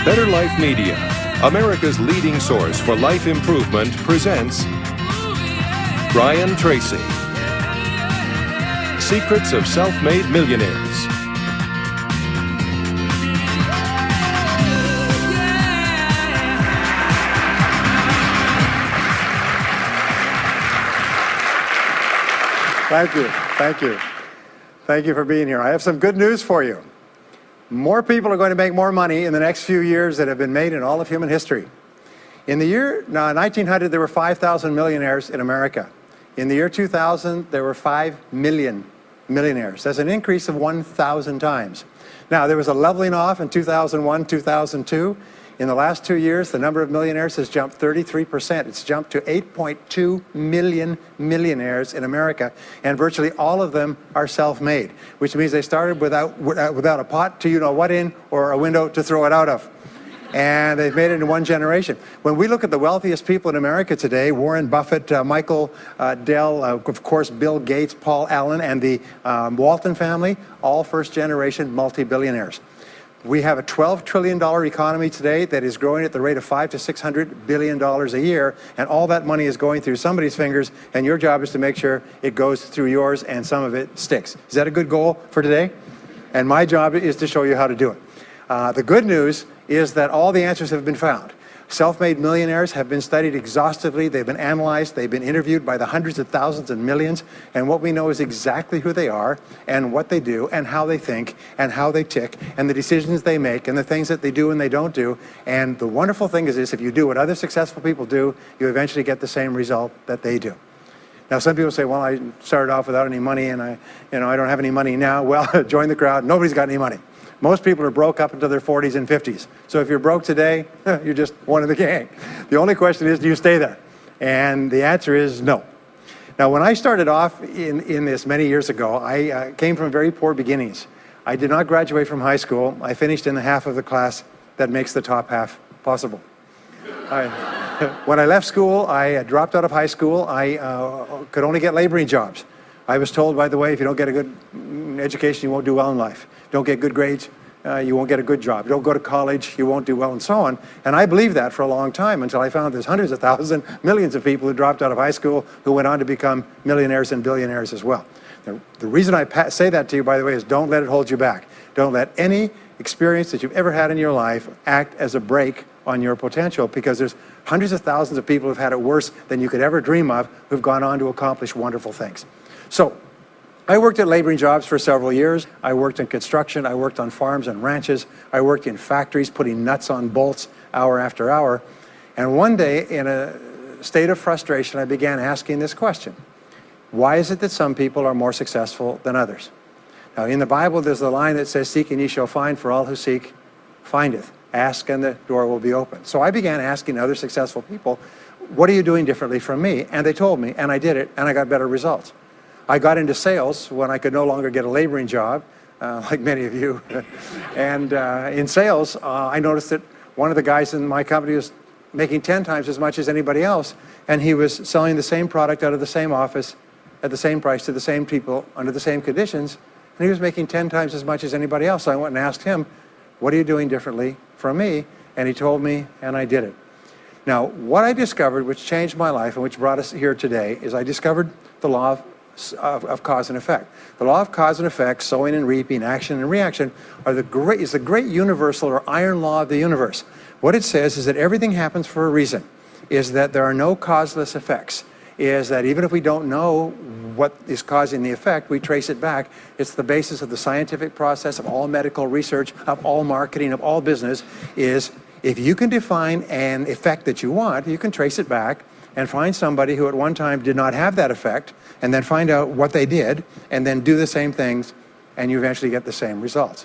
Better Life Media, America's leading source for life improvement, presents Brian Tracy. Secrets of Self-Made Millionaires. Thank you. Thank you. Thank you for being here. I have some good news for you. More people are going to make more money in the next few years than have been made in all of human history. In the year 1900, there were 5,000 millionaires in America. In the year 2000, there were 5 million millionaires. That's an increase of 1,000 times. Now, there was a leveling off in 2001, 2002. In the last 2 years, the number of millionaires has jumped 33%. It's jumped to 8.2 million millionaires in America, and virtually all of them are self-made, which means they started without a pot to you-know-what in or a window to throw it out of. And they've made it in one generation. When we look at the wealthiest people in America today, Warren Buffett, Michael Dell, of course, Bill Gates, Paul Allen, and the Walton family, all first-generation multi-billionaires. We have a $12 trillion economy today that is growing at the rate of $500 to $600 billion a year, and all that money is going through somebody's fingers, and your job is to make sure it goes through yours and some of it sticks. Is that a good goal for today? And my job is to show you how to do it. The good news is that all the answers have been found. Self-made millionaires have been studied exhaustively. They've been analyzed. They've been interviewed by the hundreds of thousands and millions. And what we know is exactly who they are and what they do and how they think and how they tick and the decisions they make and the things that they do and they don't do. And the wonderful thing is this: if you do what other successful people do, you eventually get the same result that they do. Now, some people say, well, I started off without any money and I don't have any money now. Well, join the crowd. Nobody's got any money. Most people are broke up into their 40s and 50s. So if you're broke today, you're just one of the gang. The only question is, do you stay there? And the answer is no. Now, when I started off in this many years ago, I came from very poor beginnings. I did not graduate from high school. I finished in the half of the class that makes the top half possible. When I left school, I dropped out of high school. I could only get laboring jobs. I was told, by the way, if you don't get a good education, you won't do well in life. Don't get good grades, you won't get a good job. Don't go to college, you won't do well, and so on. And I believed that for a long time until I found there's hundreds of thousands, millions of people who dropped out of high school who went on to become millionaires and billionaires as well. The reason I say that to you, by the way, is don't let it hold you back. Don't let any experience that you've ever had in your life act as a brake on your potential, because there's hundreds of thousands of people who've had it worse than you could ever dream of, who've gone on to accomplish wonderful things. So, I worked at laboring jobs for several years. I worked in construction. I worked on farms and ranches. I worked in factories putting nuts on bolts hour after hour. And one day, in a state of frustration, I began asking this question: why is it that some people are more successful than others? Now, in the Bible, there's the line that says, "Seek and ye shall find, for all who seek findeth. Ask and the door will be open." So I began asking other successful people, what are you doing differently from me? And they told me, and I did it, and I got better results. I got into sales when I could no longer get a laboring job, like many of you. And in sales, I noticed that one of the guys in my company was making 10 times as much as anybody else, and he was selling the same product out of the same office at the same price to the same people under the same conditions, and he was making 10 times as much as anybody else. So I went and asked him, what are you doing differently from me? And he told me, and I did it. Now, what I discovered, which changed my life and which brought us here today, is I discovered the law of cause and effect. The law of cause and effect, sowing and reaping, action and reaction, is the great universal or iron law of the universe. What it says is that everything happens for a reason, is that there are no causeless effects, is that even if we don't know what is causing the effect, we trace it back. It's the basis of the scientific process, of all medical research, of all marketing, of all business, is if you can define an effect that you want, you can trace it back and find somebody who at one time did not have that effect, and then find out what they did, and then do the same things, and you eventually get the same results.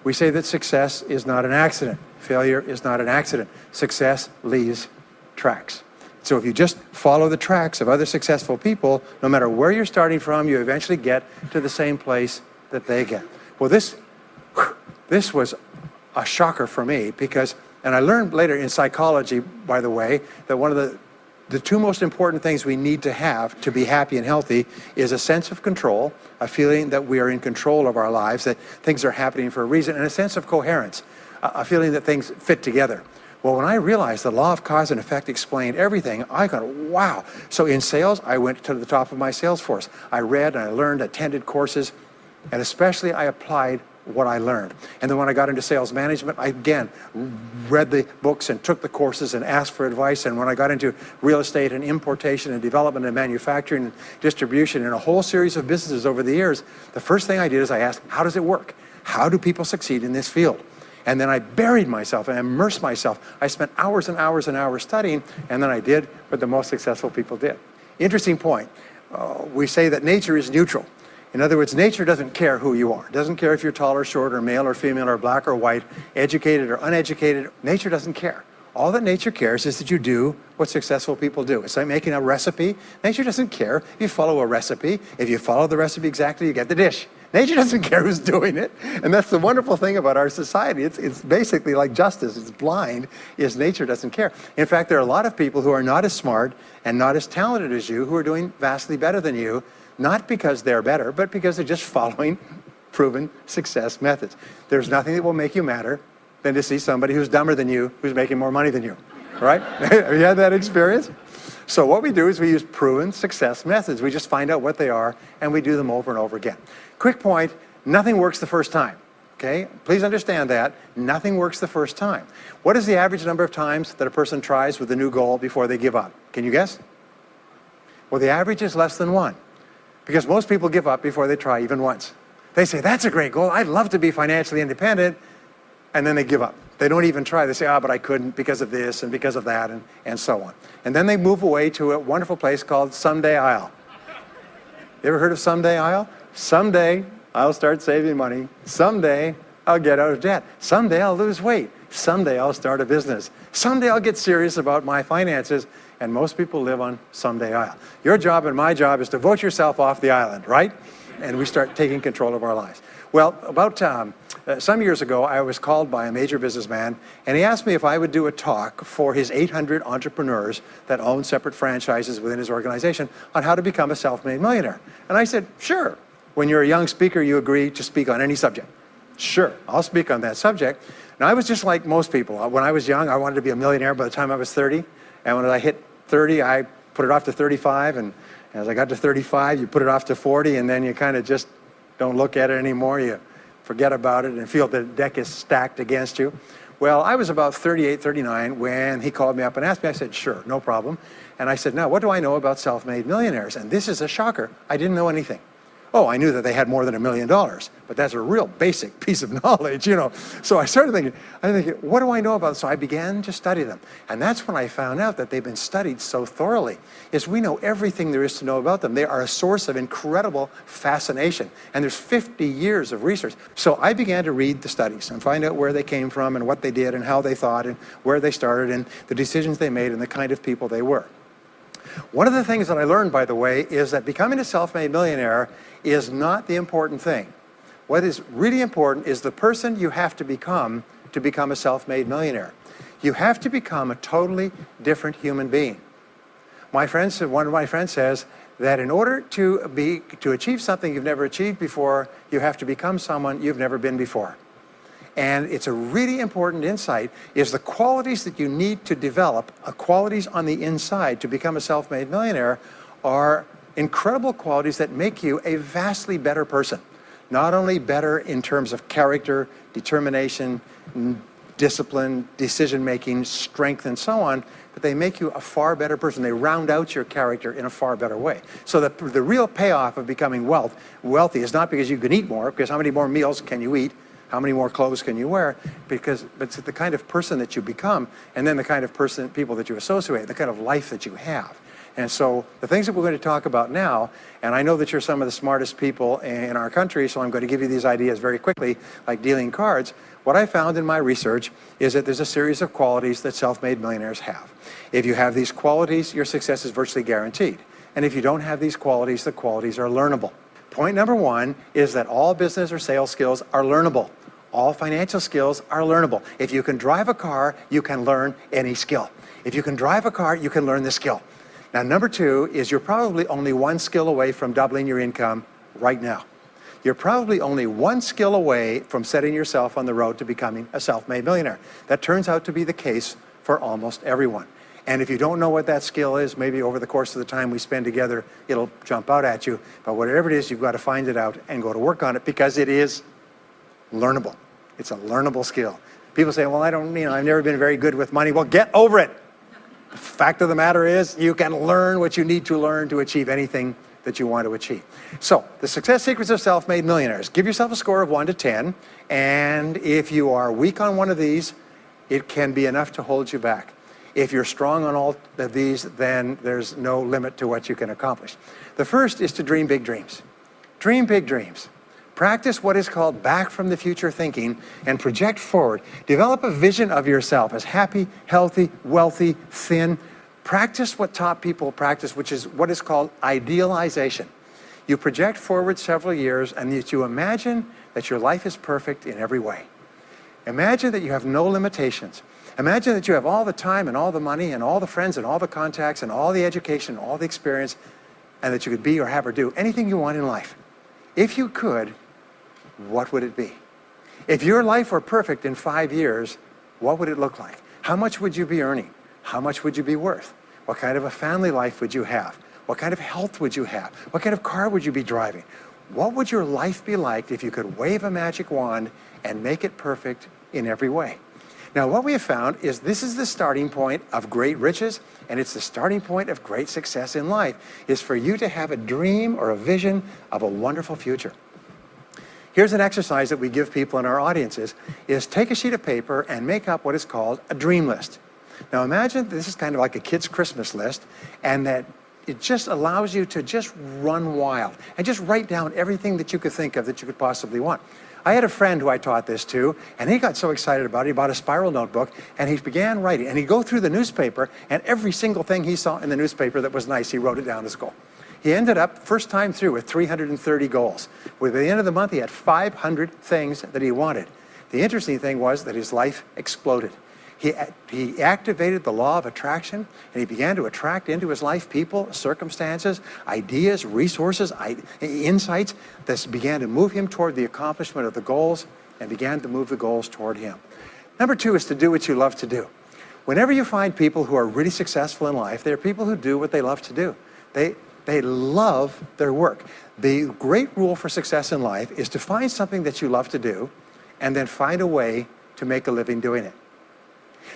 We say that success is not an accident. Failure is not an accident. Success leaves tracks. So if you just follow the tracks of other successful people, no matter where you're starting from, you eventually get to the same place that they get. Well, this was a shocker for me, because, and I learned later in psychology, by the way, that one of the two most important things we need to have to be happy and healthy is a sense of control, a feeling that we are in control of our lives, that things are happening for a reason, and a sense of coherence. a feeling that things fit together. Well, when I realized the law of cause and effect explained everything, I got, wow. So in sales, I went to the top of my sales force. I read and I learned, attended courses, and especially I applied what I learned. And then when I got into sales management, I again read the books and took the courses and asked for advice. And when I got into real estate and importation and development and manufacturing and distribution and a whole series of businesses over the years, the first thing I did is I asked, how does it work? How do people succeed in this field? And then I buried myself and immersed myself. I spent hours and hours and hours studying, and then I did what the most successful people did. Interesting point. We say that nature is neutral. In other words, nature doesn't care who you are. It doesn't care if you're tall or short or male or female or black or white, educated or uneducated. Nature doesn't care. All that nature cares is that you do what successful people do. It's like making a recipe. Nature doesn't care if you follow a recipe. If you follow the recipe exactly, you get the dish. Nature doesn't care who's doing it. And that's the wonderful thing about our society. It's basically like justice. It's blind, is nature doesn't care. In fact, there are a lot of people who are not as smart and not as talented as you who are doing vastly better than you, not because they're better, but because they're just following proven success methods. There's nothing that will make you madder than to see somebody who's dumber than you, who's making more money than you, right? Have you had that experience? So what we do is we use proven success methods. We just find out what they are, and we do them over and over again. Quick point, nothing works the first time, okay? Please understand that. Nothing works the first time. What is the average number of times that a person tries with a new goal before they give up? Can you guess? Well, the average is less than 1, because most people give up before they try even once. They say, that's a great goal. I'd love to be financially independent, and then they give up. They don't even try. They say, but I couldn't because of this and because of that and so on. And then they move away to a wonderful place called Someday I'll. You ever heard of Someday I'll? Someday I'll start saving money. Someday I'll get out of debt. Someday I'll lose weight. Someday I'll start a business. Someday I'll get serious about my finances. And most people live on Someday I'll. Your job and my job is to vote yourself off the island, right? And we start taking control of our lives. Well, about some years ago, I was called by a major businessman, and he asked me if I would do a talk for his 800 entrepreneurs that own separate franchises within his organization on how to become a self-made millionaire. And I said, sure. When you're a young speaker, you agree to speak on any subject. Sure, I'll speak on that subject. Now, I was just like most people. When I was young, I wanted to be a millionaire by the time I was 30. And when I hit 30, I put it off to 35. And as I got to 35, you put it off to 40, and then you kind of just don't look at it anymore. You forget about it and feel the deck is stacked against you. Well, I was about 38, 39 when he called me up and asked me. I said, sure, no problem. And I said, now, what do I know about self-made millionaires? And this is a shocker. I didn't know anything. Oh, I knew that they had more than $1 million, but that's a real basic piece of knowledge, you know. So I started thinking, what do I know about it? So I began to study them. And that's when I found out that they've been studied so thoroughly, is we know everything there is to know about them. They are a source of incredible fascination. And there's 50 years of research. So I began to read the studies and find out where they came from and what they did and how they thought and where they started and the decisions they made and the kind of people they were. One of the things that I learned, by the way, is that becoming a self-made millionaire is not the important thing. What is really important is the person you have to become a self-made millionaire. You have to become a totally different human being. One of my friends says that in order to achieve something you've never achieved before, you have to become someone you've never been before. And it's a really important insight, is the qualities that you need to develop, qualities on the inside to become a self-made millionaire, are incredible qualities that make you a vastly better person. Not only better in terms of character, determination, discipline, decision-making, strength, and so on, but they make you a far better person. They round out your character in a far better way. So the real payoff of becoming wealthy is not because you can eat more, because how many more meals can you eat? How many more clothes can you wear? But it's the kind of person that you become, and then the kind of people that you associate, the kind of life that you have. And so the things that we're going to talk about now, and I know that you're some of the smartest people in our country, so I'm going to give you these ideas very quickly, like dealing cards. What I found in my research is that there's a series of qualities that self-made millionaires have. If you have these qualities, your success is virtually guaranteed. And if you don't have these qualities, the qualities are learnable. Point number one is that all business or sales skills are learnable. All financial skills are learnable. If you can drive a car, you can learn any skill. If you can drive a car, you can learn the skill. Now, number two is you're probably only one skill away from doubling your income right now. you're probably only one skill away from setting yourself on the road to becoming a self-made millionaire. That turns out to be the case for almost everyone. And if you don't know what that skill is, maybe over the course of the time we spend together, it'll jump out at you. But whatever it is, you've got to find it out and go to work on it, because it is learnable. It's a learnable skill. People say, well, I've never been very good with money. Well, get over it. The fact of the matter is, you can learn what you need to learn to achieve anything that you want to achieve. So, the success secrets of self-made millionaires. Give yourself a score of 1 to 10, and if you are weak on one of these, it can be enough to hold you back. If you're strong on all of these, then there's no limit to what you can accomplish. The first is to dream big dreams. Dream big dreams. Practice what is called back from the future thinking and project forward. Develop a vision of yourself as happy, healthy, wealthy, thin. Practice what top people practice, which is what is called idealization. You project forward several years and you imagine that your life is perfect in every way. Imagine that you have no limitations. Imagine that you have all the time and all the money and all the friends and all the contacts and all the education and all the experience, and that you could be or have or do anything you want in life. If you could, what would it be? If your life were perfect in 5 years, what would it look like? How much would you be earning? How much would you be worth? What kind of a family life would you have? What kind of health would you have? What kind of car would you be driving? What would your life be like if you could wave a magic wand and make it perfect in every way? Now, what we have found is this is the starting point of great riches, and it's the starting point of great success in life, is for you to have a dream or a vision of a wonderful future. Here's an exercise that we give people in our audiences, is take a sheet of paper and make up what is called a dream list. Now, imagine this is kind of like a kid's Christmas list, and that it just allows you to just run wild and just write down everything that you could think of that you could possibly want. I had a friend who I taught this to, and he got so excited about it, he bought a spiral notebook, and he began writing. And he'd go through the newspaper, and every single thing he saw in the newspaper that was nice, he wrote it down as a goal. He ended up, first time through, with 330 goals. By the end of the month, he had 500 things that he wanted. The interesting thing was that his life exploded. He activated the law of attraction, and he began to attract into his life people, circumstances, ideas, resources, insights that began to move him toward the accomplishment of the goals and began to move the goals toward him. Number 2 is to do what you love to do. Whenever you find people who are really successful in life, they're people who do what they love to do. They love their work. The great rule for success in life is to find something that you love to do and then find a way to make a living doing it.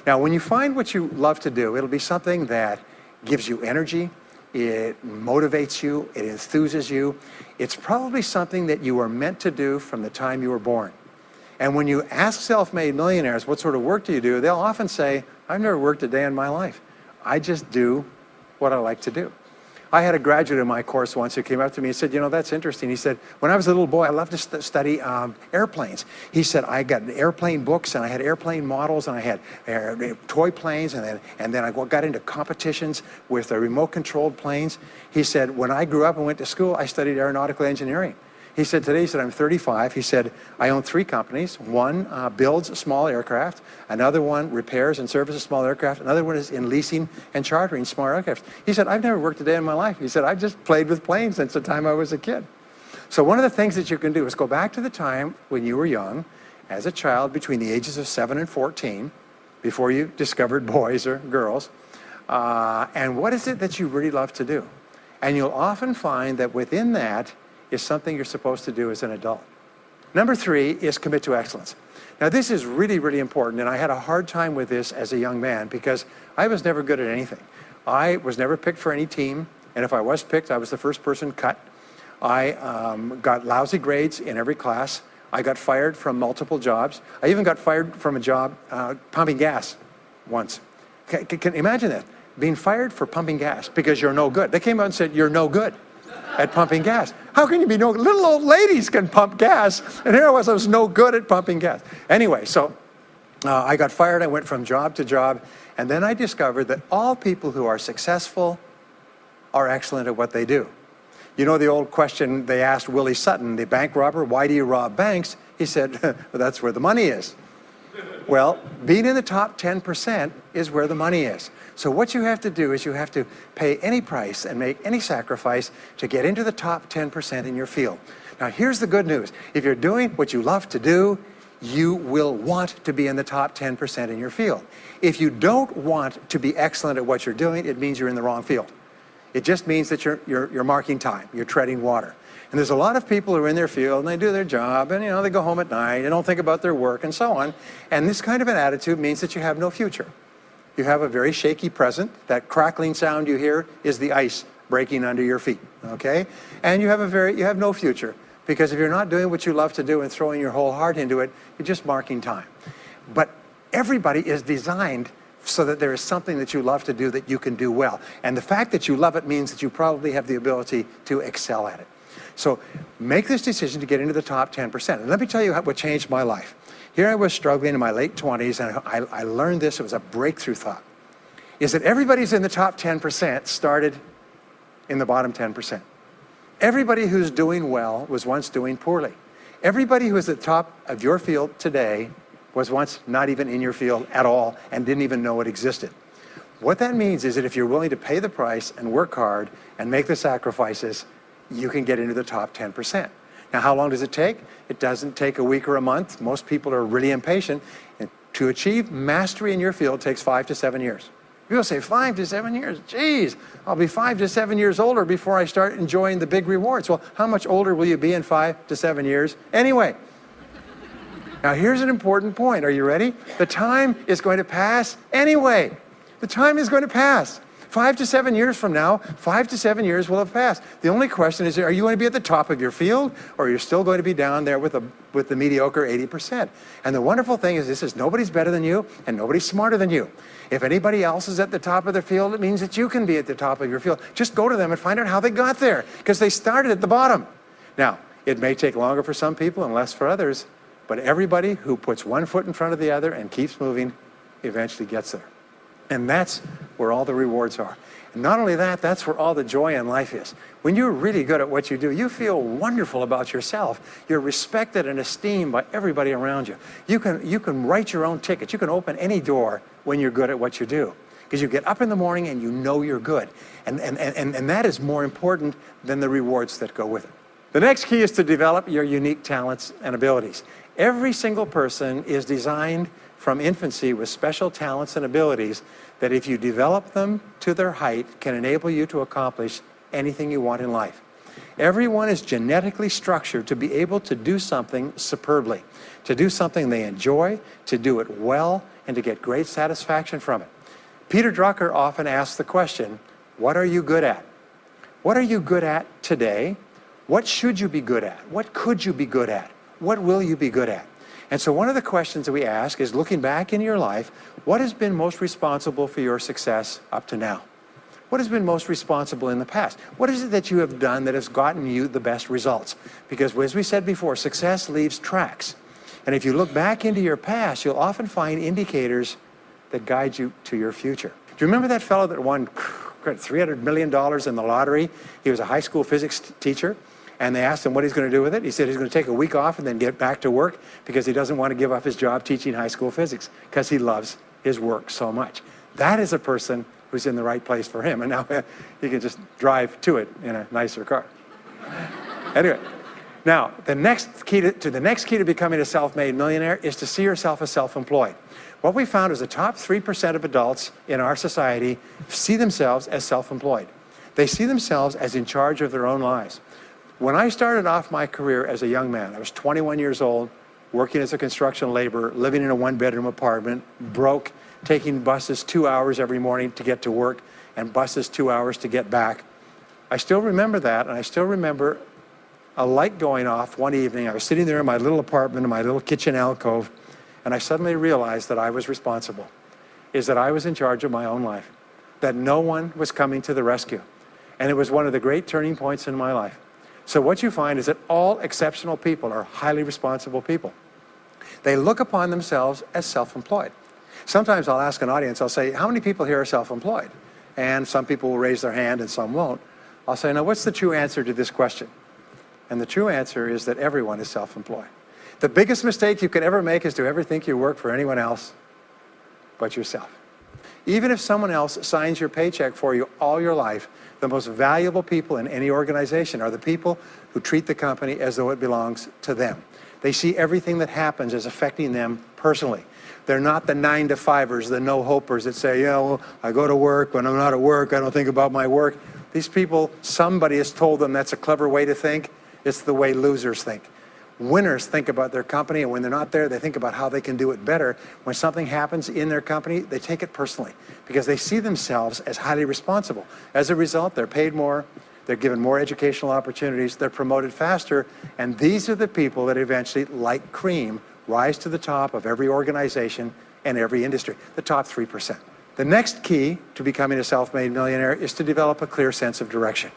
Now, when you find what you love to do, it'll be something that gives you energy, it motivates you, it enthuses you. It's probably something that you were meant to do from the time you were born. And when you ask self-made millionaires, what sort of work do you do? They'll often say, I've never worked a day in my life. I just do what I like to do. I had a graduate in my course once who came up to me and said, that's interesting. He said, when I was a little boy, I loved to study airplanes. He said, I got airplane books, and I had airplane models, and I had toy planes, and then I got into competitions with remote-controlled planes. He said, when I grew up and went to school, I studied aeronautical engineering. He said, today, I'm 35. He said, I own 3 companies. One builds small aircraft. Another one repairs and services small aircraft. Another one is in leasing and chartering small aircraft. He said, I've never worked a day in my life. He said, I've just played with planes since the time I was a kid. So one of the things that you can do is go back to the time when you were young, as a child between the ages of 7 and 14, before you discovered boys or girls, and what is it that you really love to do? And you'll often find that within that is something you're supposed to do as an adult. Number 3 is commit to excellence. Now, this is really, really important, and I had a hard time with this as a young man because I was never good at anything. I was never picked for any team, and if I was picked, I was the first person cut. I got lousy grades in every class. I got fired from multiple jobs. I even got fired from a job pumping gas once. Can you imagine that? Being fired for pumping gas because you're no good. They came out and said, you're no good at pumping gas. How can you be no good? Little old ladies can pump gas, and here I was no good at pumping gas. Anyway, so I got fired. I went from job to job, and then I discovered that all people who are successful are excellent at what they do. You know the old question they asked Willie Sutton, the bank robber, why do you rob banks? He said, well, that's where the money is. Well, being in the top 10% is where the money is. So what you have to do is you have to pay any price and make any sacrifice to get into the top 10% in your field. Now here's the good news. If you're doing what you love to do, you will want to be in the top 10% in your field. If you don't want to be excellent at what you're doing, it means you're in the wrong field. It just means that you're marking time, you're treading water. And there's a lot of people who are in their field and they do their job and they go home at night, they don't think about their work and so on. And this kind of an attitude means that you have no future. You have a very shaky present. That crackling sound you hear is the ice breaking under your feet, okay? And you have no future, because if you're not doing what you love to do and throwing your whole heart into it, you're just marking time. But everybody is designed so that there is something that you love to do that you can do well. And the fact that you love it means that you probably have the ability to excel at it. So make this decision to get into the top 10%. And let me tell you what changed my life. Here I was struggling in my late 20s, and I learned this. It was a breakthrough thought. Is that everybody's in the top 10% started in the bottom 10%. Everybody who's doing well was once doing poorly. Everybody who is at the top of your field today was once not even in your field at all and didn't even know it existed. What that means is that if you're willing to pay the price and work hard and make the sacrifices, you can get into the top 10%. Now, how long does it take? It doesn't take a week or a month. Most people are really impatient. And to achieve mastery in your field takes 5 to 7 years. People say 5 to 7 years. Geez, I'll be 5 to 7 years older before I start enjoying the big rewards. Well, how much older will you be in 5 to 7 years anyway? Now, here's an important point. Are you ready? The time is going to pass anyway. The time is going to pass. 5 to 7 years from now, 5 to 7 years will have passed. The only question is, are you going to be at the top of your field, or are you still going to be down there with the mediocre 80%? And the wonderful thing is this is nobody's better than you, and nobody's smarter than you. If anybody else is at the top of their field, it means that you can be at the top of your field. Just go to them and find out how they got there, because they started at the bottom. Now, it may take longer for some people and less for others, but everybody who puts one foot in front of the other and keeps moving eventually gets there. And that's where all the rewards are. And not only that, that's where all the joy in life is. When you're really good at what you do, you feel wonderful about yourself. You're respected and esteemed by everybody around you. You can write your own ticket. You can open any door when you're good at what you do. Because you get up in the morning and you know you're good. And that is more important than the rewards that go with it. The next key is to develop your unique talents and abilities. Every single person is designed from infancy with special talents and abilities that if you develop them to their height can enable you to accomplish anything you want in life. Everyone is genetically structured to be able to do something superbly, to do something they enjoy, to do it well, and to get great satisfaction from it. Peter Drucker often asks the question, what are you good at? What are you good at today? What should you be good at? What could you be good at? What will you be good at? And so one of the questions that we ask is, looking back in your life, what has been most responsible for your success up to now? What has been most responsible in the past? What is it that you have done that has gotten you the best results? Because as we said before, success leaves tracks. And if you look back into your past, you'll often find indicators that guide you to your future. Do you remember that fellow that won $300 million in the lottery? He was a high school physics teacher. And they asked him what he's going to do with it. He said he's going to take a week off and then get back to work because he doesn't want to give up his job teaching high school physics because he loves his work so much. That is a person who's in the right place for him. And now he can just drive to it in a nicer car. Anyway, now the next key to becoming a self-made millionaire is to see yourself as self-employed. What we found is the top 3% of adults in our society see themselves as self-employed. They see themselves as in charge of their own lives. When I started off my career as a young man, I was 21 years old, working as a construction laborer, living in a one-bedroom apartment, broke, taking buses 2 hours every morning to get to work, and buses 2 hours to get back. I still remember that, and I still remember a light going off one evening. I was sitting there in my little apartment, in my little kitchen alcove, and I suddenly realized that I was responsible, that I was in charge of my own life, that no one was coming to the rescue. And it was one of the great turning points in my life. So what you find is that all exceptional people are highly responsible people. They look upon themselves as self-employed. Sometimes I'll ask an audience, I'll say, how many people here are self-employed? And some people will raise their hand and some won't. I'll say, now what's the true answer to this question? And the true answer is that everyone is self-employed. The biggest mistake you could ever make is to ever think you work for anyone else but yourself. Even if someone else signs your paycheck for you all your life, The most valuable people in any organization are the people who treat the company as though it belongs to them. They see everything that happens as affecting them personally. They're not the 9-to-5ers, the no-hopers that say, yeah, well, I go to work. When I'm not at work, I don't think about my work. These people, somebody has told them that's a clever way to think. It's the way losers think. Winners think about their company, and when they're not there, they think about how they can do it better. When something happens in their company, they take it personally because they see themselves as highly responsible. As a result, they're paid more, they're given more educational opportunities, they're promoted faster, and these are the people that eventually, like cream, rise to the top of every organization and every industry, the top 3%. The next key to becoming a self-made millionaire is to develop a clear sense of direction.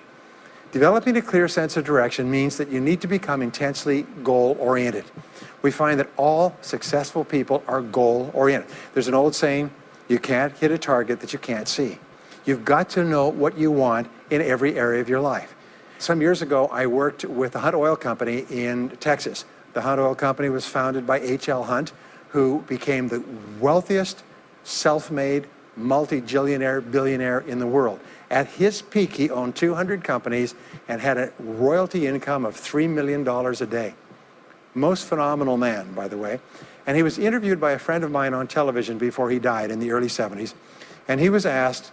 Developing a clear sense of direction means that you need to become intensely goal-oriented. We find that all successful people are goal-oriented. There's an old saying, you can't hit a target that you can't see. You've got to know what you want in every area of your life. Some years ago, I worked with the Hunt Oil Company in Texas. The Hunt Oil Company was founded by H.L. Hunt, who became the wealthiest, self-made, multi-jillionaire billionaire in the world. At his peak, he owned 200 companies and had a royalty income of $3 million a day. Most phenomenal man, by the way. And he was interviewed by a friend of mine on television before he died in the early 70s. And he was asked,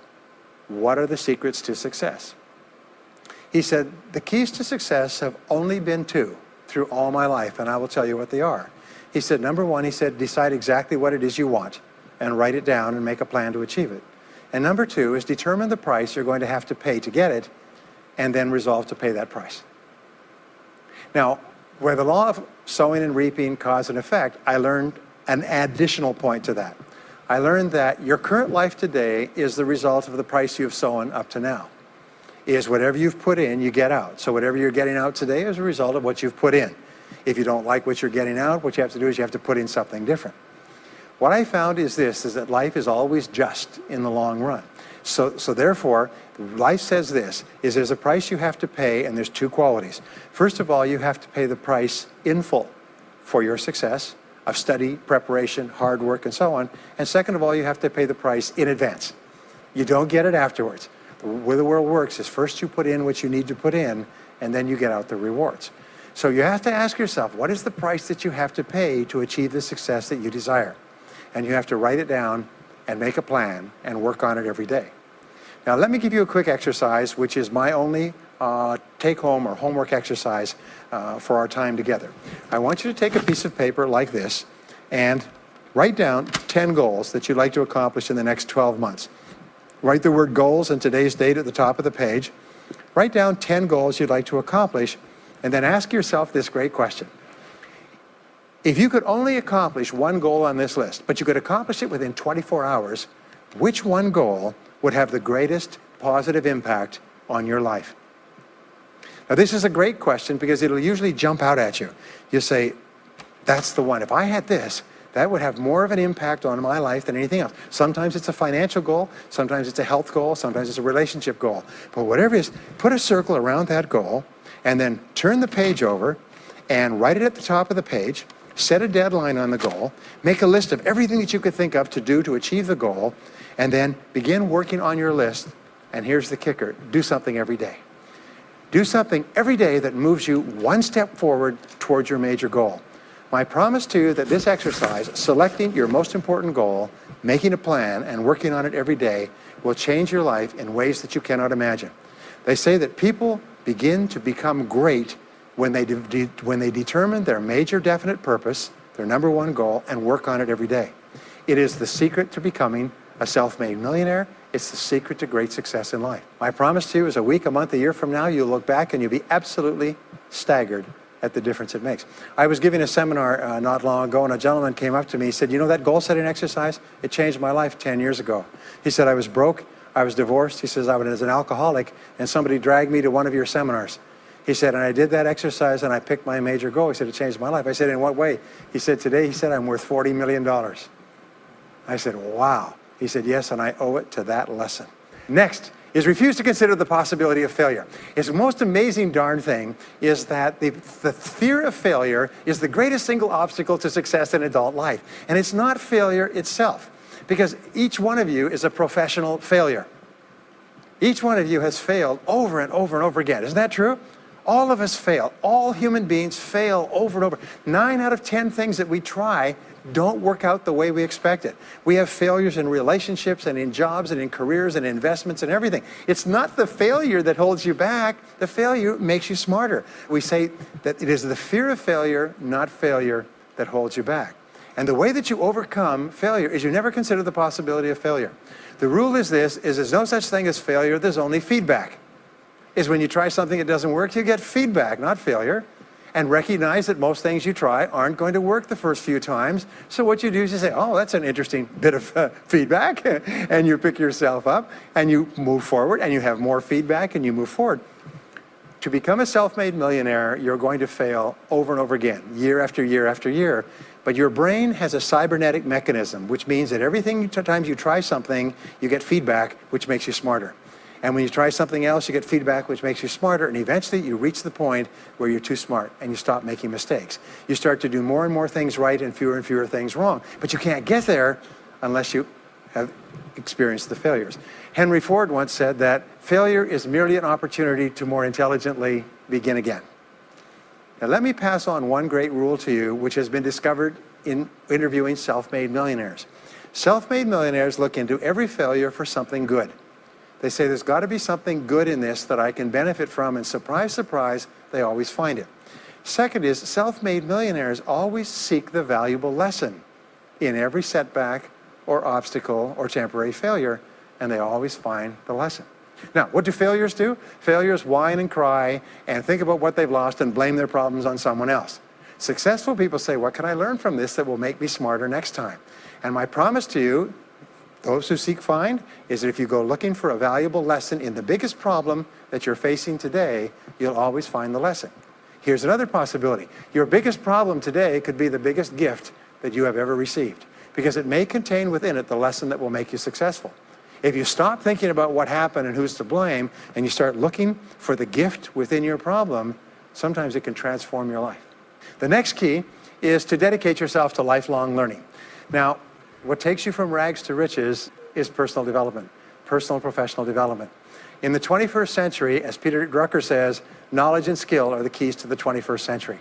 what are the secrets to success? He said, the keys to success have only been two through all my life, and I will tell you what they are. He said, number one, he said, decide exactly what it is you want and write it down and make a plan to achieve it. And number two is determine the price you're going to have to pay to get it and then resolve to pay that price. Now, where the law of sowing and reaping cause and effect, I learned an additional point to that. I learned that your current life today is the result of the price you've sown up to now. Is whatever you've put in, you get out. So whatever you're getting out today is a result of what you've put in. If you don't like what you're getting out, what you have to do is you have to put in something different. What I found is this, is that life is always just in the long run. So therefore, life says this, is there's a price you have to pay, and there's two qualities. First of all, you have to pay the price in full for your success of study, preparation, hard work, and so on. And second of all, you have to pay the price in advance. You don't get it afterwards. The way the world works is first you put in what you need to put in, and then you get out the rewards. So you have to ask yourself, what is the price that you have to pay to achieve the success that you desire? And you have to write it down and make a plan and work on it every day. Now let me give you a quick exercise, which is my only take-home or homework exercise for our time together. I want you to take a piece of paper like this and write down 10 goals that you'd like to accomplish in the next 12 months. Write the word goals and today's date at the top of the page. Write down 10 goals you'd like to accomplish, and then ask yourself this great question. If you could only accomplish one goal on this list, but you could accomplish it within 24 hours, which one goal would have the greatest positive impact on your life? Now, this is a great question because it'll usually jump out at you. You say, that's the one. If I had this, that would have more of an impact on my life than anything else. Sometimes it's a financial goal, sometimes it's a health goal, sometimes it's a relationship goal. But whatever it is, put a circle around that goal and then turn the page over and write it at the top of the page. Set a deadline on the goal, make a list of everything that you could think of to do to achieve the goal, and then begin working on your list. And here's the kicker, do something every day. Do something every day that moves you one step forward towards your major goal. My promise to you that this exercise, selecting your most important goal, making a plan, and working on it every day, will change your life in ways that you cannot imagine. They say that people begin to become great when they determine their major definite purpose, their number one goal, and work on it every day. It is the secret to becoming a self-made millionaire. It's the secret to great success in life. My promise to you is a week, a month, a year from now, you'll look back and you'll be absolutely staggered at the difference it makes. I was giving a seminar not long ago, and a gentleman came up to me. He said, you know that goal-setting exercise? It changed my life 10 years ago. He said, I was broke, I was divorced. He says, I was an alcoholic, and somebody dragged me to one of your seminars. He said, and I did that exercise and I picked my major goal. He said, it changed my life. I said, in what way? He said, today, he said, I'm worth $40 million. I said, wow. He said, yes, and I owe it to that lesson. Next is refuse to consider the possibility of failure. It's the most amazing darn thing is that the fear of failure is the greatest single obstacle to success in adult life. And it's not failure itself, because each one of you is a professional failure. Each one of you has failed over and over and over again. Isn't that true? All of us fail. All human beings fail over and over. 9 out of 10 things that we try don't work out the way we expected. We have failures in relationships and in jobs and in careers and investments and everything. It's not the failure that holds you back. The failure makes you smarter. We say that it is the fear of failure, not failure, that holds you back. And the way that you overcome failure is you never consider the possibility of failure. The rule is this, is there's no such thing as failure, there's only feedback. Is when you try something that doesn't work, you get feedback, not failure. And recognize that most things you try aren't going to work the first few times. So what you do is you say, oh, that's an interesting bit of feedback. And you pick yourself up and you move forward and you have more feedback and you move forward. To become a self-made millionaire, you're going to fail over and over again, year after year after year. But your brain has a cybernetic mechanism, which means that every time you try something, you get feedback, which makes you smarter. And when you try something else, you get feedback, which makes you smarter. And eventually, you reach the point where you're too smart and you stop making mistakes. You start to do more and more things right and fewer things wrong. But you can't get there unless you have experienced the failures. Henry Ford once said that failure is merely an opportunity to more intelligently begin again. Now, let me pass on one great rule to you, which has been discovered in interviewing self-made millionaires. Self-made millionaires look into every failure for something good. They say, there's got to be something good in this that I can benefit from, and surprise, surprise, they always find it. Second is, self-made millionaires always seek the valuable lesson in every setback or obstacle or temporary failure, and they always find the lesson. Now, what do failures do? Failures whine and cry and think about what they've lost and blame their problems on someone else. Successful people say, what can I learn from this that will make me smarter next time? And my promise to you, those who seek find, is that if you go looking for a valuable lesson in the biggest problem that you're facing today, you'll always find the lesson. Here's another possibility. Your biggest problem today could be the biggest gift that you have ever received, because it may contain within it the lesson that will make you successful. If you stop thinking about what happened and who's to blame, and you start looking for the gift within your problem, sometimes it can transform your life. The next key is to dedicate yourself to lifelong learning. Now, what takes you from rags to riches is personal development, personal and professional development. In the 21st century, as Peter Drucker says, knowledge and skill are the keys to the 21st century.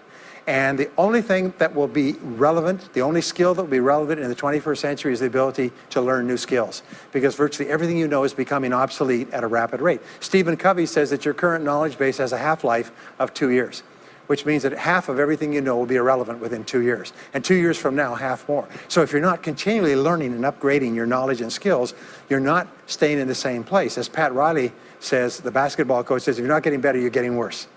And the only thing that will be relevant, the only skill that will be relevant in the 21st century is the ability to learn new skills, because virtually everything you know is becoming obsolete at a rapid rate. Stephen Covey says that your current knowledge base has a half-life of 2 years, which means that half of everything you know will be irrelevant within 2 years. And 2 years from now, half more. So if you're not continually learning and upgrading your knowledge and skills, you're not staying in the same place. As Pat Riley says, the basketball coach says, if you're not getting better, you're getting worse.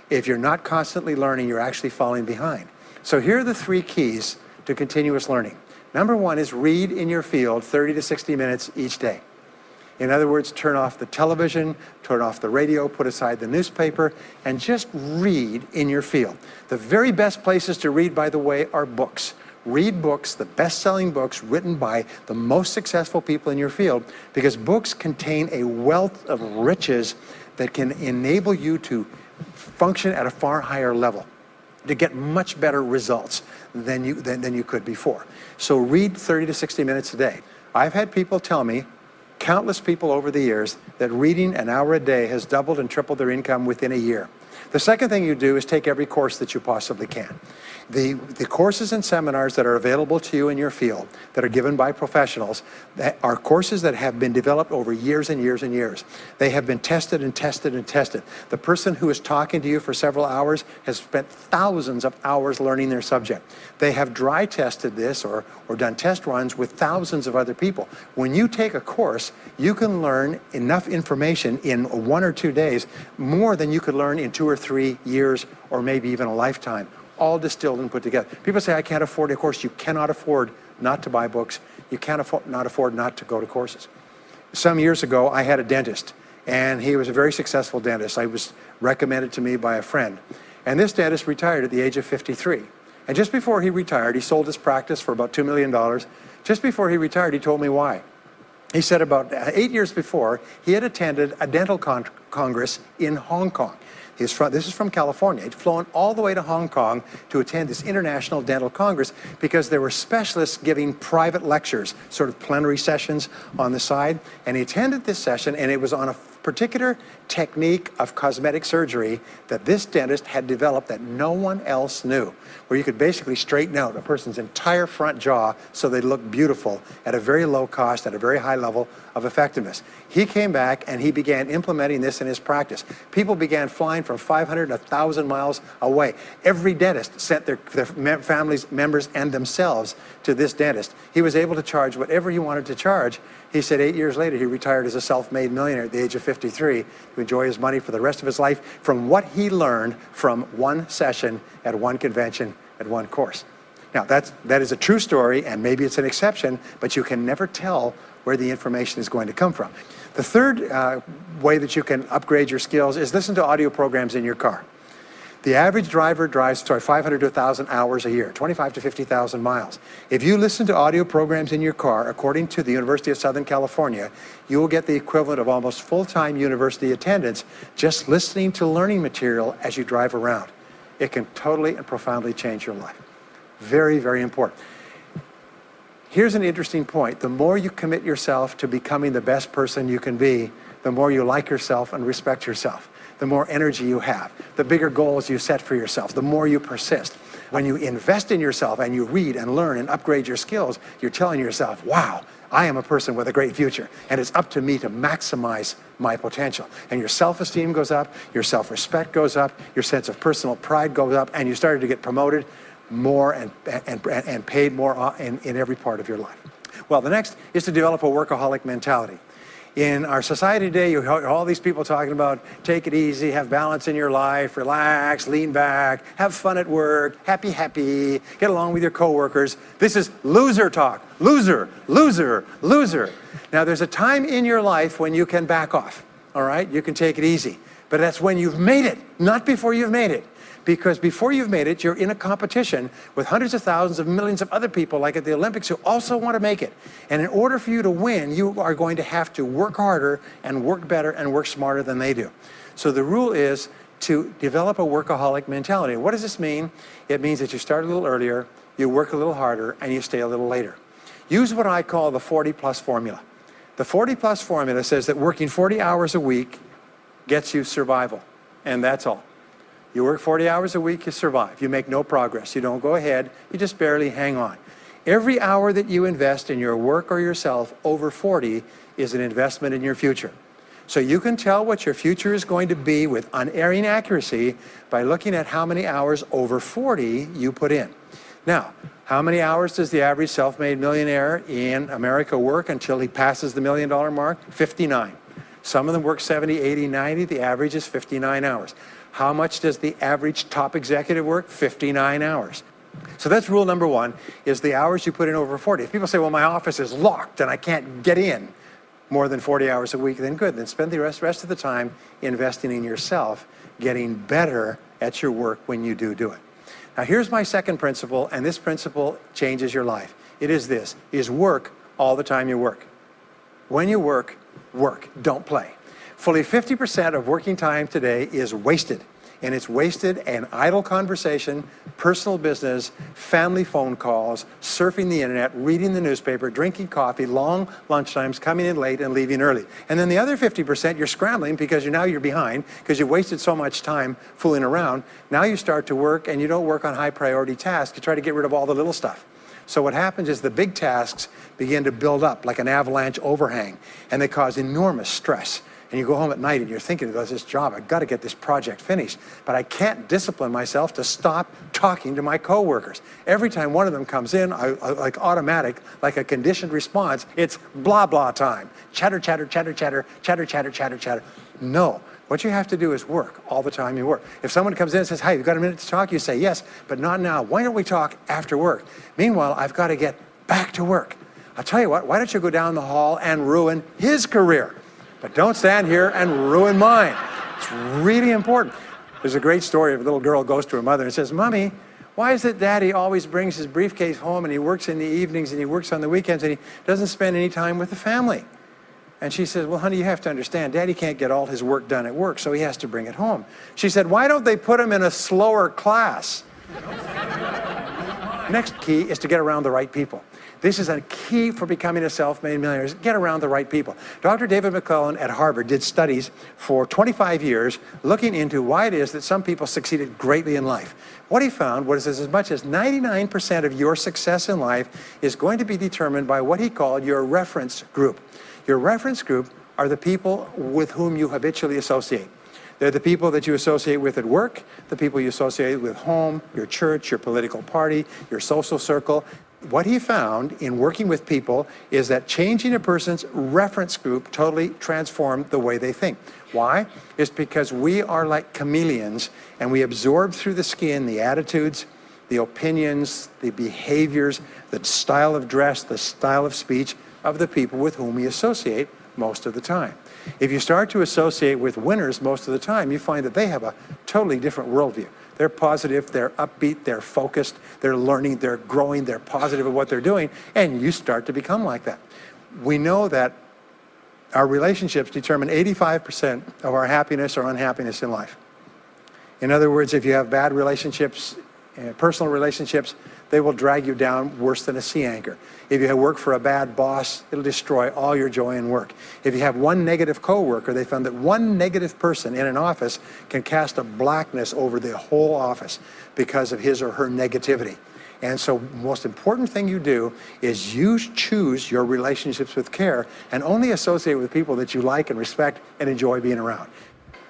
If you're not constantly learning, you're actually falling behind. So here are the 3 keys to continuous learning. Number 1 is read in your field 30 to 60 minutes each day. In other words, turn off the television, turn off the radio, put aside the newspaper, and just read in your field. The very best places to read, by the way, are books. Read books, the best-selling books written by the most successful people in your field, because books contain a wealth of riches that can enable you to function at a far higher level, to get much better results than you could before. So read 30 to 60 minutes a day. I've had people tell me, countless people over the years, that reading an hour a day has doubled and tripled their income within a year. The second thing you do is take every course that you possibly can. The courses and seminars that are available to you in your field that are given by professionals that are courses that have been developed over years and years and years. They have been tested and tested and tested. The person who is talking to you for several hours has spent thousands of hours learning their subject. They have dry tested this or done test runs with thousands of other people. When you take a course, you can learn enough information in 1 or 2 days, more than you could learn in 2 or 3 years or maybe even a lifetime, all distilled and put together. People say, I can't afford a course. You cannot afford not to buy books. You can't afford not to go to courses. Some years ago, I had a dentist, and he was a very successful dentist. I was recommended to me by a friend. And this dentist retired at the age of 53. And just before he retired, he sold his practice for about $2 million. Just before he retired, he told me why. He said about 8 years before, he had attended a dental congress in Hong Kong. This is from California. He'd flown all the way to Hong Kong to attend this international dental congress because there were specialists giving private lectures, sort of plenary sessions on the side. And he attended this session, and it was on particular technique of cosmetic surgery that this dentist had developed that no one else knew, where you could basically straighten out a person's entire front jaw so they look beautiful at a very low cost, at a very high level of effectiveness. He came back and he began implementing this in his practice. People began flying from 500 to 1,000 miles away. Every dentist sent their families, members, and themselves to this dentist. He was able to charge whatever he wanted to charge. He said 8 years later, he retired as a self-made millionaire at the age of 53 to enjoy his money for the rest of his life from what he learned from one session at one convention at one course. Now, that is a true story, and maybe it's an exception, but you can never tell where the information is going to come from. The third way that you can upgrade your skills is listen to audio programs in your car. The average driver drives 500 to 1,000 hours a year, 25 to 50,000 miles. If you listen to audio programs in your car, according to the University of Southern California, you will get the equivalent of almost full-time university attendance just listening to learning material as you drive around. It can totally and profoundly change your life. Very, very important. Here's an interesting point. The more you commit yourself to becoming the best person you can be, the more you like yourself and respect yourself. The more energy you have, the bigger goals you set for yourself, the more you persist. When you invest in yourself and you read and learn and upgrade your skills, you're telling yourself, wow, I am a person with a great future, and it's up to me to maximize my potential. And your self-esteem goes up, your self-respect goes up, your sense of personal pride goes up, and you started to get promoted more and paid more in every part of your life. Well, the next is to develop a workaholic mentality. In our society today, you hear all these people talking about take it easy, have balance in your life, relax, lean back, have fun at work, happy, get along with your coworkers. This is loser talk. Loser, loser, loser. Now, there's a time in your life when you can back off, all right? You can take it easy. But that's when you've made it, not before you've made it. Because before you've made it, you're in a competition with hundreds of thousands of millions of other people, like at the Olympics, who also want to make it. And in order for you to win, you are going to have to work harder and work better and work smarter than they do. So the rule is to develop a workaholic mentality. What does this mean? It means that you start a little earlier, you work a little harder, and you stay a little later. Use what I call the 40-plus formula. The 40-plus formula says that working 40 hours a week gets you survival, and that's all. You work 40 hours a week, you survive. You make no progress. You don't go ahead. You just barely hang on. Every hour that you invest in your work or yourself over 40 is an investment in your future. So you can tell what your future is going to be with unerring accuracy by looking at how many hours over 40 you put in. Now, how many hours does the average self-made millionaire in America work until he passes the $1 million mark? 59. Some of them work 70, 80, 90. The average is 59 hours. How much does the average top executive work? 59 hours. So that's rule number one, is the hours you put in over 40. If people say, well, my office is locked and I can't get in more than 40 hours a week, then good. Then spend the rest of the time investing in yourself, getting better at your work when you do it. Now, here's my second principle, and this principle changes your life. It is this, is work all the time you work. When you work, work, don't play. Fully 50% of working time today is wasted. And it's wasted in idle conversation, personal business, family phone calls, surfing the internet, reading the newspaper, drinking coffee, long lunchtimes, coming in late and leaving early. And then the other 50%, you're scrambling because you're behind because you wasted so much time fooling around. Now you start to work and you don't work on high priority tasks. You try to get rid of all the little stuff. So what happens is the big tasks begin to build up like an avalanche overhang, and they cause enormous stress. And you go home at night and you're thinking about this job, I've got to get this project finished, but I can't discipline myself to stop talking to my coworkers. Every time one of them comes in, like automatic, like a conditioned response, it's blah, blah time. Chatter, chatter, chatter, chatter, chatter, chatter, chatter, chatter. No, what you have to do is work all the time you work. If someone comes in and says, hey, you've got a minute to talk, you say, yes, but not now. Why don't we talk after work? Meanwhile, I've got to get back to work. I'll tell you what, why don't you go down the hall and ruin his career? But don't stand here and ruin mine. It's really important. There's a great story of a little girl goes to her mother and says, Mommy, why is it Daddy always brings his briefcase home and he works in the evenings and he works on the weekends and he doesn't spend any time with the family? And she says, well, honey, you have to understand, Daddy can't get all his work done at work, so he has to bring it home. She said, why don't they put him in a slower class? Next key is to get around the right people. This is a key for becoming a self-made millionaire, is get around the right people. Dr. David McClellan at Harvard did studies for 25 years looking into why it is that some people succeeded greatly in life. What he found was as much as 99% of your success in life is going to be determined by what he called your reference group. Your reference group are the people with whom you habitually associate. They're the people that you associate with at work, the people you associate with home, your church, your political party, your social circle. What he found in working with people is that changing a person's reference group totally transformed the way they think. Why? It's because we are like chameleons, and we absorb through the skin the attitudes, the opinions, the behaviors, the style of dress, the style of speech of the people with whom we associate most of the time. If you start to associate with winners most of the time, you find that they have a totally different worldview. They're positive, they're upbeat, they're focused, they're learning, they're growing, they're positive at what they're doing, and you start to become like that. We know that our relationships determine 85% of our happiness or unhappiness in life. In other words, if you have bad relationships, personal relationships, they will drag you down worse than a sea anchor. If you work for a bad boss, it'll destroy all your joy in work. If you have one negative coworker, they found that one negative person in an office can cast a blackness over the whole office because of his or her negativity. And so the most important thing you do is you choose your relationships with care and only associate with people that you like and respect and enjoy being around.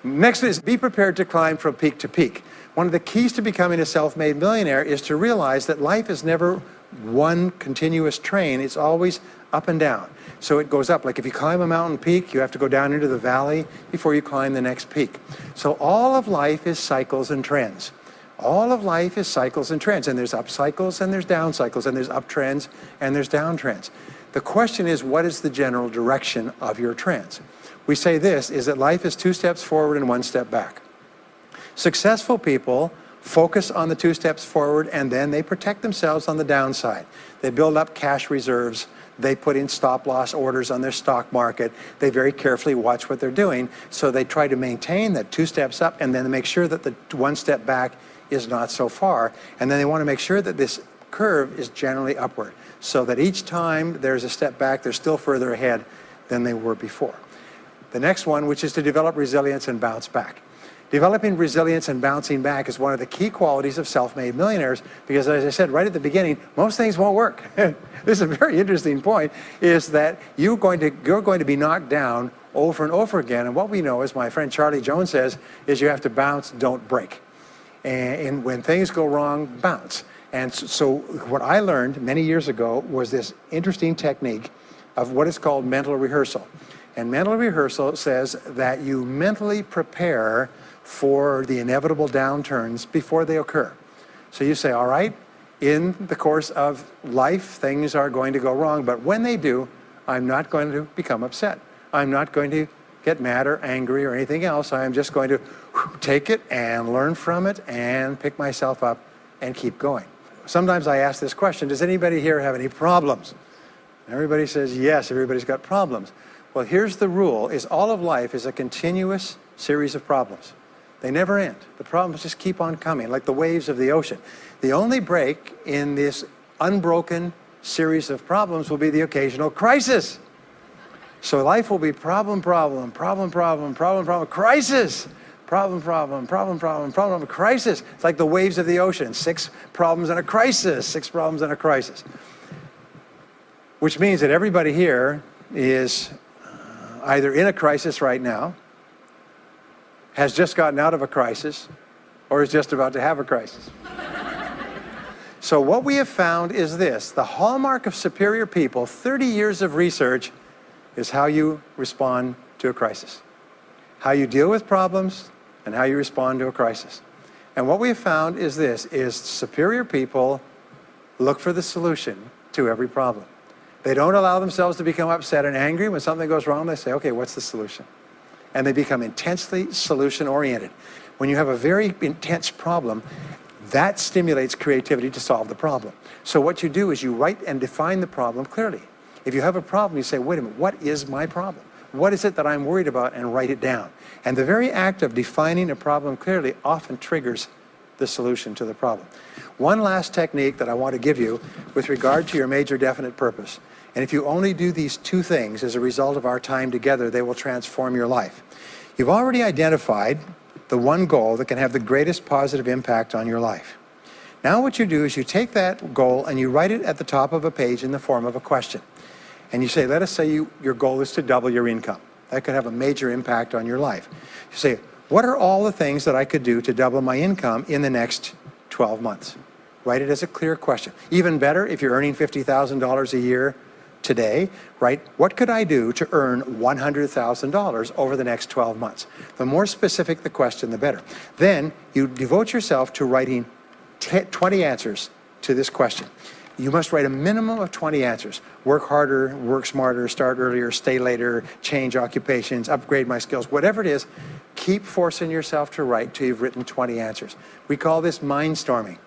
Next is be prepared to climb from peak to peak. One of the keys to becoming a self-made millionaire is to realize that life is never one continuous train. It's always up and down. So it goes up. Like if you climb a mountain peak, you have to go down into the valley before you climb the next peak. So all of life is cycles and trends. All of life is cycles and trends. And there's up cycles and there's down cycles and there's up trends and there's down trends. The question is, what is the general direction of your trends? We say this, is that life is 2 steps forward and 1 step back. Successful people focus on the 2 steps forward, and then they protect themselves on the downside. They build up cash reserves. They put in stop loss orders on their stock market. They very carefully watch what they're doing. So they try to maintain that 2 steps up, and then make sure that the 1 step back is not so far. And then they want to make sure that this curve is generally upward, so that each time there's a step back, they're still further ahead than they were before. The next one, which is to develop resilience and bounce back. Developing resilience and bouncing back is one of the key qualities of self-made millionaires, because as I said right at the beginning, most things won't work. This is a very interesting point, is that you're going to be knocked down over and over again. And what we know, as my friend Charlie Jones says, is you have to bounce, don't break. And when things go wrong, bounce. And so what I learned many years ago was this interesting technique of what is called mental rehearsal. And mental rehearsal says that you mentally prepare for the inevitable downturns before they occur. So you say, all right, in the course of life, things are going to go wrong, but when they do, I'm not going to become upset. I'm not going to get mad or angry or anything else. I am just going to take it and learn from it and pick myself up and keep going. Sometimes I ask this question, does anybody here have any problems? Everybody says yes, everybody's got problems. Well, here's the rule, is all of life is a continuous series of problems. They never end. The problems just keep on coming, like the waves of the ocean. The only break in this unbroken series of problems will be the occasional crisis. So life will be problem, problem, problem, problem, problem, problem, crisis. Problem, problem, problem, problem, problem, crisis. It's like the waves of the ocean. 6 problems and a crisis, 6 problems and a crisis. Which means that everybody here is either in a crisis right now, has just gotten out of a crisis, or is just about to have a crisis. So what we have found is this, the hallmark of superior people, 30 years of research, is how you respond to a crisis. How you deal with problems and how you respond to a crisis. And what we have found is this, is superior people look for the solution to every problem. They don't allow themselves to become upset and angry. When something goes wrong, they say, okay, what's the solution? And they become intensely solution-oriented. When you have a very intense problem, that stimulates creativity to solve the problem. So what you do is you write and define the problem clearly. If you have a problem, you say, wait a minute, what is my problem? What is it that I'm worried about? And write it down. And the very act of defining a problem clearly often triggers the solution to the problem. One last technique that I want to give you with regard to your major definite purpose. And if you only do these two things as a result of our time together, they will transform your life. You've already identified the one goal that can have the greatest positive impact on your life. Now what you do is you take that goal and you write it at the top of a page in the form of a question. And you say, let us say your goal is to double your income. That could have a major impact on your life. You say, what are all the things that I could do to double my income in the next 12 months? Write it as a clear question. Even better, if you're earning $50,000 a year today, write, what could I do to earn $100,000 over the next 12 months? The more specific the question, the better. Then you devote yourself to writing 20 answers to this question. You must write a minimum of 20 answers. Work harder, work smarter, start earlier, stay later, change occupations, upgrade my skills, whatever it is, keep forcing yourself to write till you've written 20 answers. We call this mindstorming.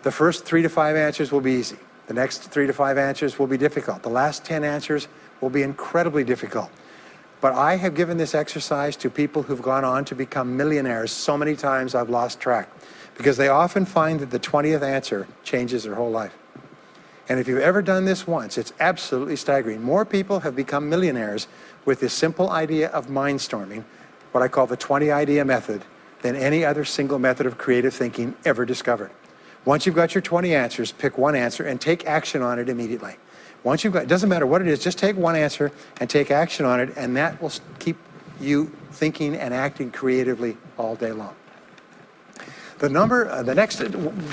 The first 3 to 5 answers will be easy. The next 3 to 5 answers will be difficult. The last 10 answers will be incredibly difficult. But I have given this exercise to people who've gone on to become millionaires so many times I've lost track, because they often find that the 20th answer changes their whole life. And if you've ever done this once, it's absolutely staggering. More people have become millionaires with this simple idea of mindstorming, what I call the 20 idea method, than any other single method of creative thinking ever discovered. Once you've got your 20 answers, pick one answer and take action on it immediately. Once you've got, it doesn't matter what it is, just take one answer and take action on it, and that will keep you thinking and acting creatively all day long. The next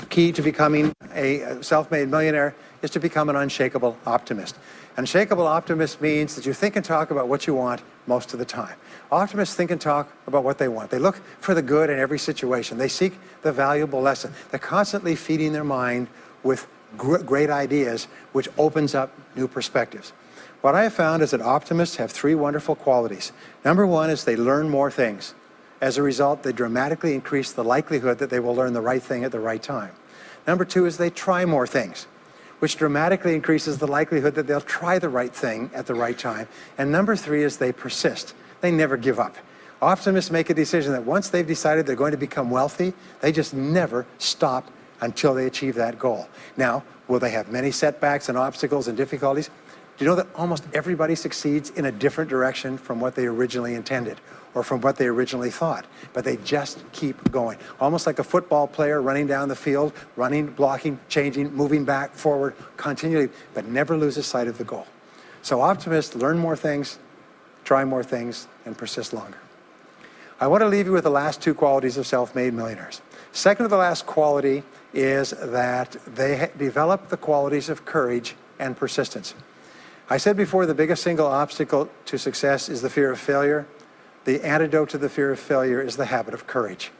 key to becoming a self-made millionaire is to become an unshakable optimist. An unshakable optimist means that you think and talk about what you want most of the time. Optimists think and talk about what they want. They look for the good in every situation. They seek the valuable lesson. They're constantly feeding their mind with great ideas, which opens up new perspectives. What I have found is that optimists have 3 wonderful qualities. Number 1 is they learn more things. As a result, they dramatically increase the likelihood that they will learn the right thing at the right time. Number 2 is they try more things, which dramatically increases the likelihood that they'll try the right thing at the right time. And number 3 is they persist. They never give up. Optimists make a decision that once they've decided they're going to become wealthy, they just never stop until they achieve that goal. Now, will they have many setbacks and obstacles and difficulties? Do you know that almost everybody succeeds in a different direction from what they originally intended or from what they originally thought? But they just keep going. Almost like a football player running down the field, running, blocking, changing, moving back, forward, continually, but never loses sight of the goal. So optimists learn more things, try more things, and persist longer. I want to leave you with the last 2 qualities of self-made millionaires. Second to the last quality is that they develop the qualities of courage and persistence. I said before, the biggest single obstacle to success is the fear of failure. The antidote to the fear of failure is the habit of courage.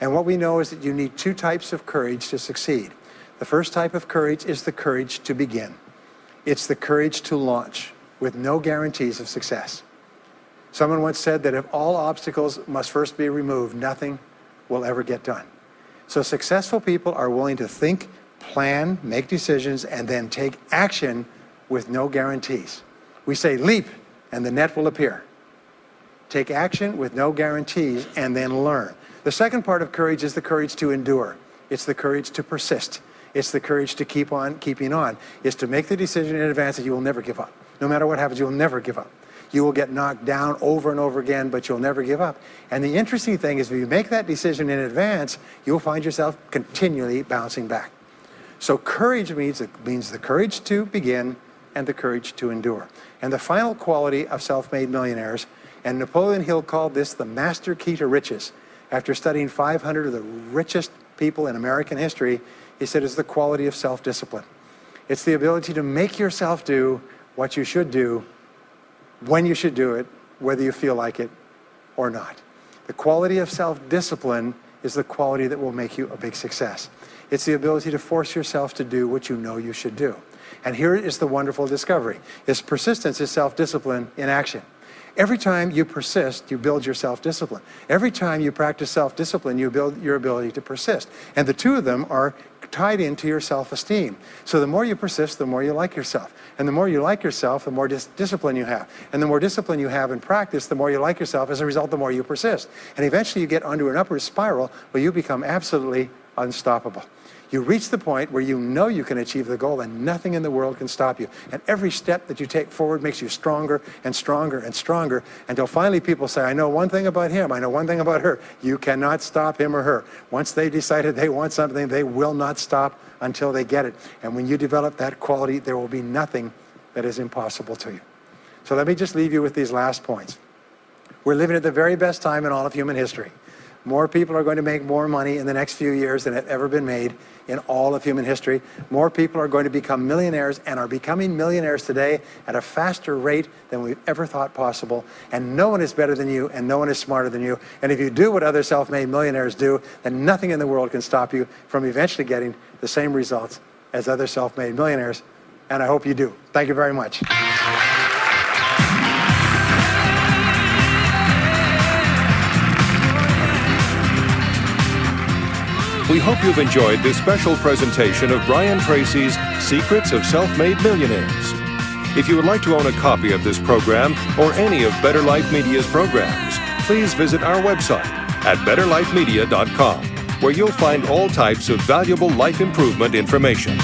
And what we know is that you need 2 types of courage to succeed. The first type of courage is the courage to begin. It's the courage to launch with no guarantees of success. Someone once said that if all obstacles must first be removed, nothing will ever get done. So successful people are willing to think, plan, make decisions, and then take action with no guarantees. We say leap and the net will appear. Take action with no guarantees and then learn. The second part of courage is the courage to endure. It's the courage to persist. It's the courage to keep on keeping on. It's to make the decision in advance that you will never give up. No matter what happens, you will never give up. You will get knocked down over and over again, but you'll never give up. And the interesting thing is if you make that decision in advance, you'll find yourself continually bouncing back. So courage means the courage to begin and the courage to endure. And the final quality of self-made millionaires, and Napoleon Hill called this the master key to riches. After studying 500 of the richest people in American history, he said it's the quality of self-discipline. It's the ability to make yourself do what you should do, when you should do it, whether you feel like it or not. The quality of self-discipline is the quality that will make you a big success. It's the ability to force yourself to do what you know you should do. And here is the wonderful discovery. Persistence is self-discipline in action. Every time you persist, you build your self-discipline. Every time you practice self-discipline, you build your ability to persist. And the 2 of them are tied into your self-esteem. So the more you persist, the more you like yourself. And the more you like yourself, the more discipline you have. And the more discipline you have in practice, the more you like yourself. As a result, the more you persist. And eventually you get onto an upward spiral where you become absolutely unstoppable. You reach the point where you know you can achieve the goal and nothing in the world can stop you. And every step that you take forward makes you stronger and stronger and stronger until finally people say, I know one thing about him, I know one thing about her. You cannot stop him or her. Once they decided they want something, they will not stop until they get it. And when you develop that quality, there will be nothing that is impossible to you. So let me just leave you with these last points. We're living at the very best time in all of human history. More people are going to make more money in the next few years than have ever been made in all of human history. More people are going to become millionaires and are becoming millionaires today at a faster rate than we've ever thought possible. And no one is better than you and no one is smarter than you. And if you do what other self-made millionaires do, then nothing in the world can stop you from eventually getting the same results as other self-made millionaires. And I hope you do. Thank you very much. We hope you've enjoyed this special presentation of Brian Tracy's Secrets of Self-Made Millionaires. If you would like to own a copy of this program or any of Better Life Media's programs, please visit our website at betterlifemedia.com, where you'll find all types of valuable life improvement information.